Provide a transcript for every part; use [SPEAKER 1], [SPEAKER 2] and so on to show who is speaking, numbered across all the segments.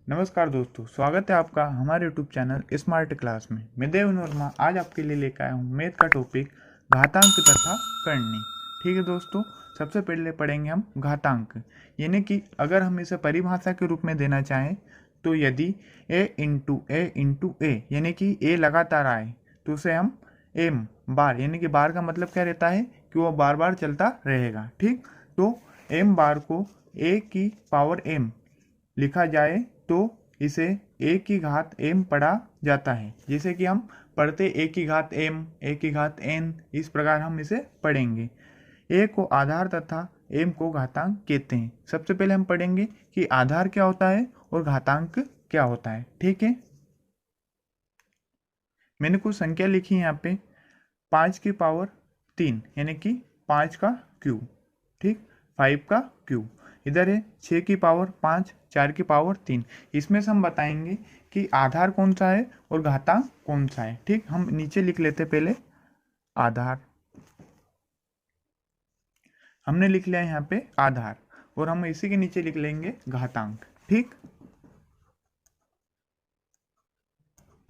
[SPEAKER 1] नमस्कार दोस्तों, स्वागत है आपका हमारे यूट्यूब चैनल स्मार्ट क्लास में। मैं देवन वर्मा आज आपके लिए लेकर आया हूँ मैथ का टॉपिक घातांक तथा करनी। ठीक है दोस्तों, सबसे पहले पढ़ेंगे हम घातांक, यानी कि अगर हम इसे परिभाषा के रूप में देना चाहें तो यदि a यानी कि a लगातार आए तो उसे हम m बार, यानी कि बार का मतलब क्या रहता है कि वो बार बार चलता रहेगा। ठीक, तो m बार को a की पावर m लिखा जाए तो इसे a की घात m पढ़ा जाता है। जैसे कि हम पढ़ते a की घात m, a की घात n, इस प्रकार हम इसे पढ़ेंगे। a को आधार तथा m को घातांक कहते हैं। सबसे पहले हम पढ़ेंगे कि आधार क्या होता है और घातांक क्या होता है। ठीक है, मैंने कुछ संख्या लिखी है यहाँ पे 5 की पावर 3 यानी कि 5 का क्यूब। ठीक, 5 का क्यूब। इधर है 6 की पावर 5, 4 की पावर 3। इसमें से हम बताएंगे कि आधार कौन सा है और घातांक कौन सा है। ठीक, हम नीचे लिख लेते पहले आधार। हमने लिख लिया यहाँ पे आधार और हम इसी के नीचे लिख लेंगे घातांक। ठीक,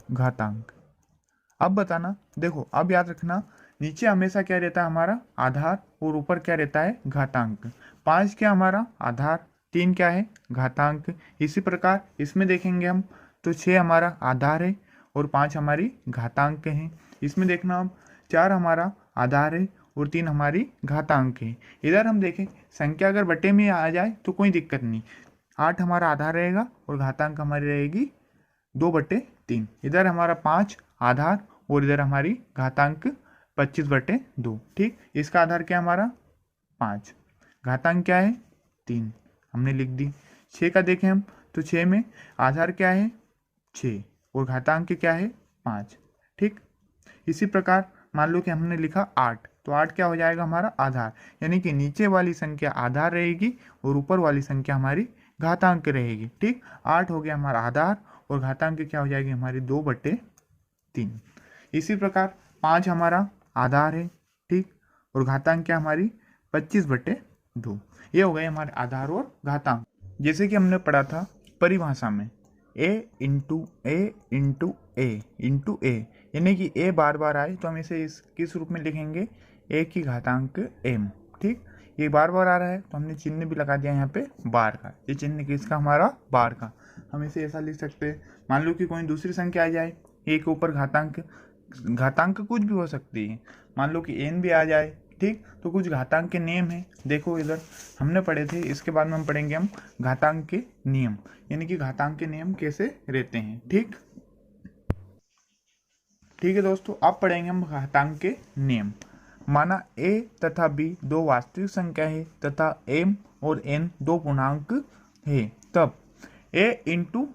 [SPEAKER 1] घातांक। अब बताना, देखो अब याद रखना, नीचे हमेशा क्या रहता है हमारा आधार और ऊपर क्या रहता है घातांक। 5 क्या हमारा आधार, 3 क्या है घातांक। इसी प्रकार इसमें देखेंगे हम तो 6 हमारा आधार है और 5 हमारी घातांक है। इसमें देखना अब 4 हमारा आधार है और 3 हमारी घातांक है। इधर हम देखें संख्या अगर बटे में आ जाए तो कोई दिक्कत नहीं। 8 हमारा आधार रहेगा और घातांक हमारी रहेगी 2/3। इधर हमारा 5 आधार और इधर हमारी घातांक 25/2। ठीक, इसका आधार क्या हमारा 5, घातांक क्या है 3, हमने लिख दी। 6 का देखें हम तो 6 में आधार क्या है 6 और घातांक क्या है 5। ठीक, इसी प्रकार मान लो कि हमने लिखा 8 तो 8 क्या हो जाएगा हमारा आधार, यानी कि नीचे वाली संख्या आधार रहेगी और ऊपर वाली संख्या हमारी घातांक रहेगी। ठीक, 8 हो गया हमारा आधार और घातांक क्या हो जाएगी हमारी 2/3। इसी प्रकार 5 हमारा आधार है, ठीक, और घातांक क्या हमारी 25/2। ये हो गए हमारे आधार और घातांक। जैसे कि हमने पढ़ा था परिभाषा में a इंटू ए यानी कि a बार बार आए तो हम इसे इस किस रूप में लिखेंगे a की घातांक m। ठीक, ये बार बार आ रहा है तो हमने चिन्ह भी लगा दिया यहाँ पे बार का। ये चिन्ह किसका हमारा बार का। हम इसे ऐसा लिख सकते हैं, मान लो कि कोई दूसरी संख्या आ जाए a के ऊपर घातांक, घातांक कुछ भी हो सकती है, मान लो कि n भी आ जाए। ठीक, तो कुछ घातांक के नियम है। देखो इधर हमने पढ़े थे, इसके बाद में हम पढ़ेंगे हम घातांक के नियम, यानी कि घातांक के नियम कैसे रहते हैं। ठीक, ठीक है दोस्तों, अब पढ़ेंगे हम घातांक के नियम। माना a तथा b दो वास्तविक संख्या है तथा m और n दो पूर्णांक है, तब a इंटू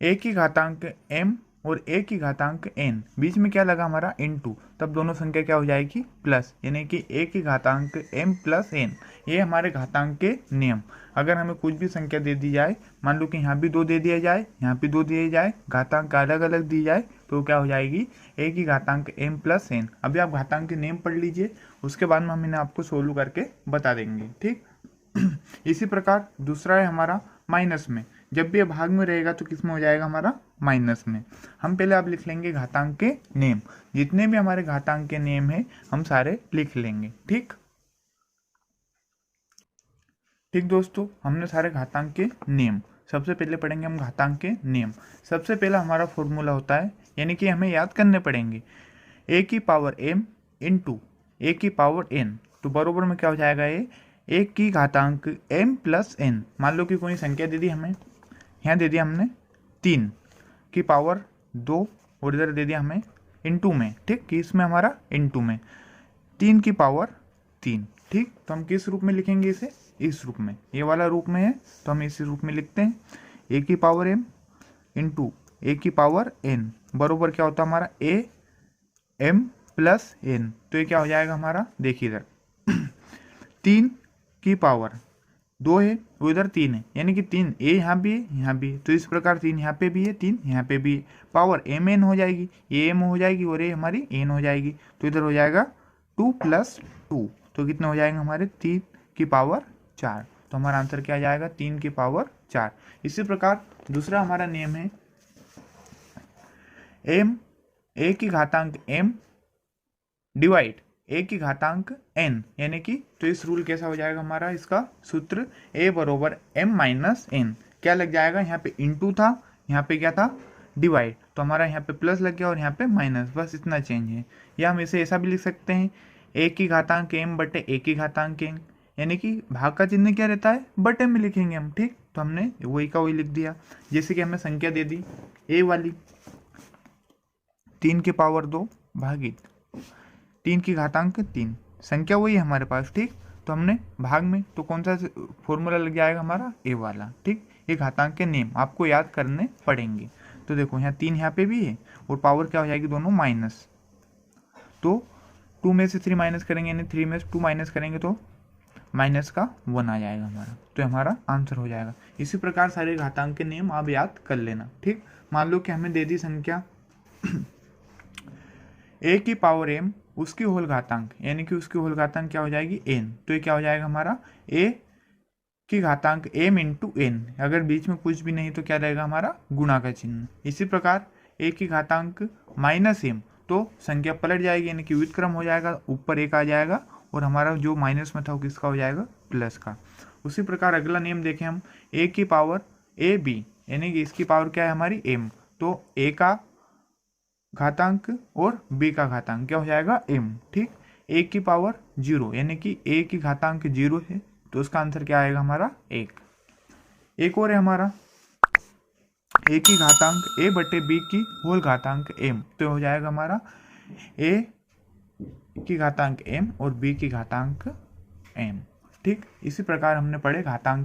[SPEAKER 1] a की घातांक m और a की घातांक n, बीच में क्या लगा हमारा इंटू, तब दोनों संख्या क्या हो जाएगी प्लस, यानी कि a की घातांक m प्लस n। ये हमारे घातांक के नियम। अगर हमें कुछ भी संख्या दे दी जाए, मान लो कि यहाँ भी 2 दे दिया जाए, यहाँ भी 2 दिए जाए, घातांक अलग अलग दी जाए तो क्या हो जाएगी a की घातांक m प्लस n। अभी आप घातांक के नियम पढ़ लीजिए, उसके बाद में हम इन्हें आपको सोल्व करके बता देंगे। ठीक, इसी प्रकार दूसरा है हमारा माइनस में, जब भी ये भाग में रहेगा तो किस में हो जाएगा हमारा माइनस में। हम पहले आप लिख लेंगे घातांक के नियम, जितने भी हमारे घातांक के नियम है हम सारे लिख लेंगे। ठीक, ठीक दोस्तों, हमने सारे घातांक के नियम। सबसे पहले पढ़ेंगे हम घातांक के नियम। सबसे पहला हमारा फॉर्मूला होता है, यानी कि हमें याद करने पड़ेंगे a की पावर m इंटू a की पावर n, तो बरोबर में क्या हो जाएगा ये a की घातांक m प्लस n। मान लो कि कोई संख्या दे दी हमें, यहाँ दे दिया हमने 3 की पावर 2 और इधर दे दिया हमें इंटू में। ठीक, कि इसमें हमारा इंटू में 3 की पावर 3। ठीक, तो हम किस रूप में लिखेंगे इसे, इस रूप में, ये वाला रूप में है तो हम इस रूप में लिखते हैं a की पावर m इंटू a की पावर n बरोबर क्या होता है हमारा a m प्लस n। तो ये क्या हो जाएगा हमारा, देखिए इधर 3 की पावर 2 है वो इधर 3 है, यानी कि 3 a यहाँ भी है यहाँ भी है, तो इस प्रकार 3 यहाँ पे भी है 3 यहाँ पे भी है, पावर m n हो जाएगी, ये m हो जाएगी और ये हमारी n हो जाएगी, तो इधर हो जाएगा 2 + 2, तो कितने हो जाएंगे हमारे 3 की पावर 4। तो हमारा आंसर क्या आ जाएगा 3 की पावर 4। इसी प्रकार दूसरा हमारा नियम है m a की घातांक m डिवाइड a की घातांक n, यानी कि तो इस रूल कैसा हो जाएगा हमारा, इसका सूत्र a बरोबर m माइनस n, क्या लग जाएगा, यहाँ पे इंटू था, यहाँ पे क्या था, डिवाइड, तो हमारा यहाँ पे प्लस लग गया और यहाँ पे माइनस, बस इतना चेंज है। या हम इसे ऐसा भी लिख सकते हैं a की घातांक m बटे a की घातांक n, यानी कि भाग का चिन्ह क्या रहता है, बटे में लिखेंगे हम, ठीक। तो हमने वही का वही लिख दिया। जैसे कि हमें संख्या दे दी a वाली 3 की पावर 2 भागित 3 की घातांक 3, संख्या वही है हमारे पास, ठीक। तो हमने भाग में तो कौन सा फॉर्मूला लग जाएगा हमारा, ए वाला, ठीक। ये घातांक के नेम आपको याद करने पड़ेंगे। तो देखो यहाँ 3 यहाँ पे भी है और पावर क्या हो जाएगी दोनों माइनस, तो 2 में से 3 माइनस करेंगे यानी 3 में से 2 माइनस करेंगे तो माइनस का 1 आ जाएगा हमारा, तो हमारा आंसर हो जाएगा। इसी प्रकार सारे घातांक के नेम आप याद कर लेना, ठीक। मान लो कि हमें दे दी संख्या a की पावर m उसकी होल घातांक, यानी कि उसकी होल घातांक क्या हो जाएगी n, तो ये क्या हो जाएगा हमारा a की घातांक m इंटू n, अगर बीच में कुछ भी नहीं तो क्या रहेगा हमारा गुणा का चिन्ह। इसी प्रकार a की घातांक माइनस m, तो संख्या पलट जाएगी यानी कि व्युत्क्रम हो जाएगा, ऊपर एक आ जाएगा और हमारा जो माइनस में था वो किसका हो जाएगा, प्लस का। उसी प्रकार अगला नियम देखें हम, a की पावर ए बी, यानी कि इसकी पावर क्या है हमारी m, तो a का घातांक और b का घातांक क्या हो जाएगा m, ठीक। a की पावर 0, यानी कि a की घातांक 0 है, तो उसका आंसर क्या आएगा हमारा 1। एक और है हमारा a की घातांक a बटे b की होल घातांक m, तो हो जाएगा हमारा a की घातांक m और b की घातांक m, ठीक। इसी प्रकार हमने पढ़े घातांक